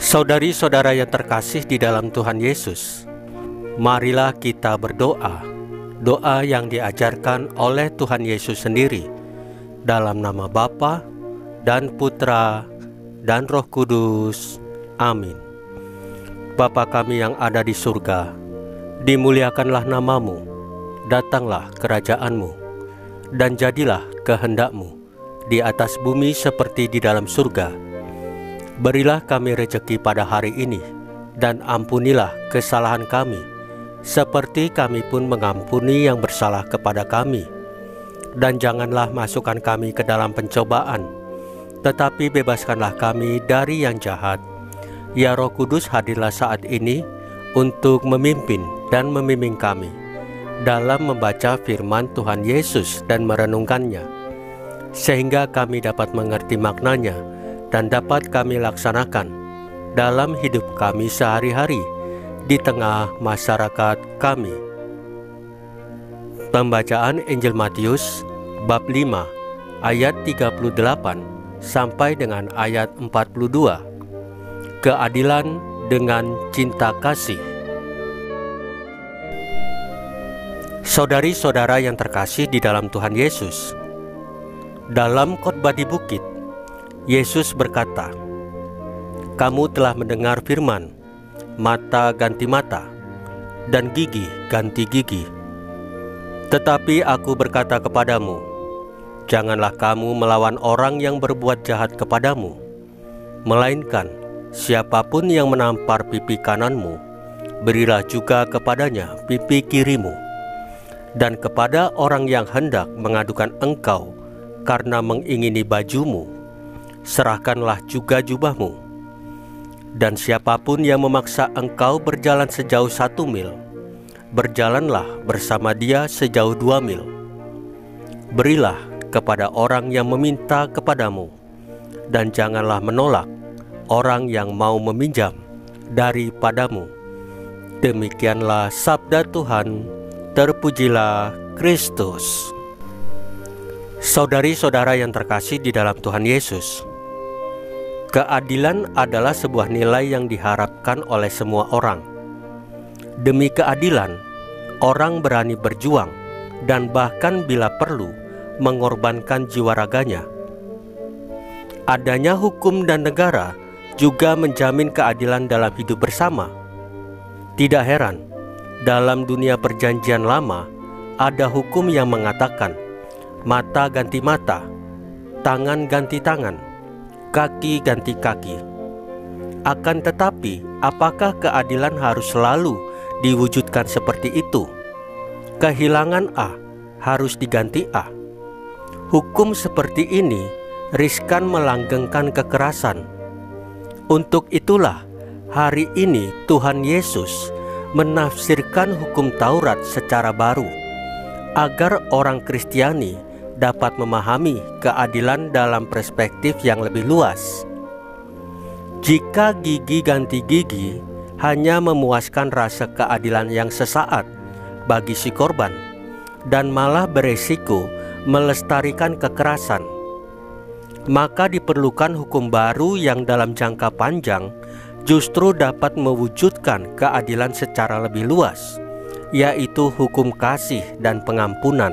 Saudari-saudara yang terkasih di dalam Tuhan Yesus, marilah kita berdoa, doa yang diajarkan oleh Tuhan Yesus sendiri, dalam nama Bapa dan Putra dan Roh Kudus. Amin. Bapa kami yang ada di surga, dimuliakanlah namamu, datanglah kerajaanmu, dan jadilah kehendakmu di atas bumi seperti di dalam surga. Berilah kami rejeki pada hari ini, dan ampunilah kesalahan kami, seperti kami pun mengampuni yang bersalah kepada kami. Dan janganlah masukkan kami ke dalam pencobaan, tetapi bebaskanlah kami dari yang jahat. Ya Roh Kudus, hadirlah saat ini untuk memimpin dan membimbing kami dalam membaca firman Tuhan Yesus dan merenungkannya, sehingga kami dapat mengerti maknanya dan dapat kami laksanakan dalam hidup kami sehari-hari di tengah masyarakat kami. Pembacaan Injil Matius bab 5 ayat 38 sampai dengan ayat 42. Keadilan dengan cinta kasih. Saudari-saudara yang terkasih di dalam Tuhan Yesus, dalam khotbah di bukit, Yesus berkata, "Kamu telah mendengar firman, mata ganti mata, dan gigi ganti gigi. Tetapi aku berkata kepadamu, janganlah kamu melawan orang yang berbuat jahat kepadamu, melainkan siapapun yang menampar pipi kananmu, berilah juga kepadanya pipi kirimu. Dan kepada orang yang hendak mengadukan engkau karena mengingini bajumu, serahkanlah juga jubahmu. Dan siapapun yang memaksa engkau berjalan sejauh 1 mil, berjalanlah bersama dia sejauh 2 mil. Berilah kepada orang yang meminta kepadamu, dan janganlah menolak orang yang mau meminjam daripadamu." Demikianlah sabda Tuhan. Terpujilah Kristus. Saudari-saudara yang terkasih di dalam Tuhan Yesus, keadilan adalah sebuah nilai yang diharapkan oleh semua orang. Demi keadilan, orang berani berjuang dan bahkan bila perlu mengorbankan jiwa raganya. Adanya hukum dan negara juga menjamin keadilan dalam hidup bersama. Tidak heran, dalam dunia perjanjian lama ada hukum yang mengatakan mata ganti mata, tangan ganti tangan, kaki ganti kaki. Akan tetapi, apakah keadilan harus selalu diwujudkan seperti itu? Kehilangan A harus diganti A. Hukum seperti ini riskan melanggengkan kekerasan. Untuk itulah hari ini Tuhan Yesus menafsirkan hukum Taurat secara baru, agar orang Kristiani dapat memahami keadilan dalam perspektif yang lebih luas. Jika gigi ganti gigi hanya memuaskan rasa keadilan yang sesaat bagi si korban, dan malah beresiko melestarikan kekerasan, maka diperlukan hukum baru yang dalam jangka panjang justru dapat mewujudkan keadilan secara lebih luas, yaitu hukum kasih dan pengampunan.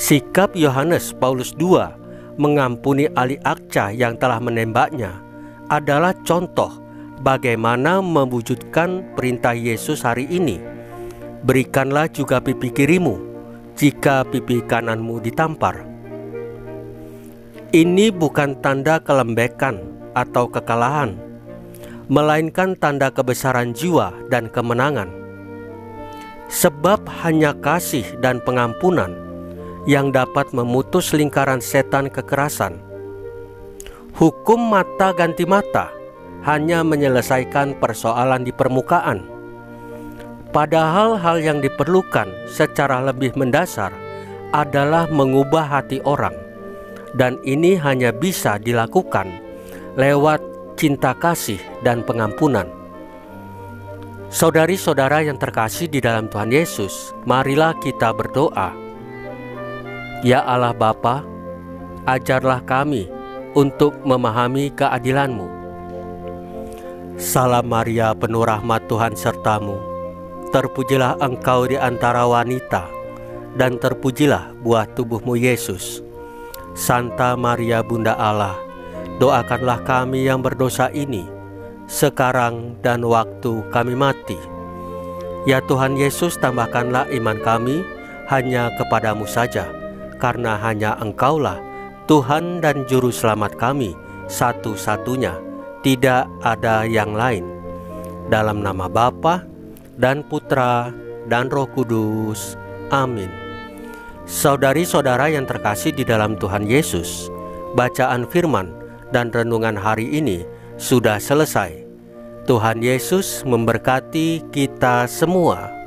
Sikap Yohanes Paulus II mengampuni ahli Akca yang telah menembaknya adalah contoh bagaimana mewujudkan perintah Yesus hari ini. Berikanlah juga pipi kirimu jika pipi kananmu ditampar. Ini bukan tanda kelembekan atau kekalahan, melainkan tanda kebesaran jiwa dan kemenangan. Sebab hanya kasih dan pengampunan yang dapat memutus lingkaran setan kekerasan. Hukum mata ganti mata hanya menyelesaikan persoalan di permukaan. Padahal hal yang diperlukan secara lebih mendasar adalah mengubah hati orang, dan ini hanya bisa dilakukan lewat cinta kasih dan pengampunan. Saudari-saudara yang terkasih di dalam Tuhan Yesus, marilah kita berdoa. Ya Allah Bapa, ajarlah kami untuk memahami keadilan-Mu. Salam Maria, penuh rahmat, Tuhan sertamu. Terpujilah engkau di antara wanita, dan terpujilah buah tubuhmu Yesus. Santa Maria Bunda Allah, doakanlah kami yang berdosa ini, sekarang dan waktu kami mati. Ya Tuhan Yesus, tambahkanlah iman kami hanya kepadamu saja, karena hanya Engkaulah Tuhan dan Juru Selamat kami satu-satunya, tidak ada yang lain. Dalam nama Bapa dan Putra dan Roh Kudus. Amin. Saudari-saudara yang terkasih di dalam Tuhan Yesus, bacaan firman dan renungan hari ini sudah selesai. Tuhan Yesus memberkati kita semua.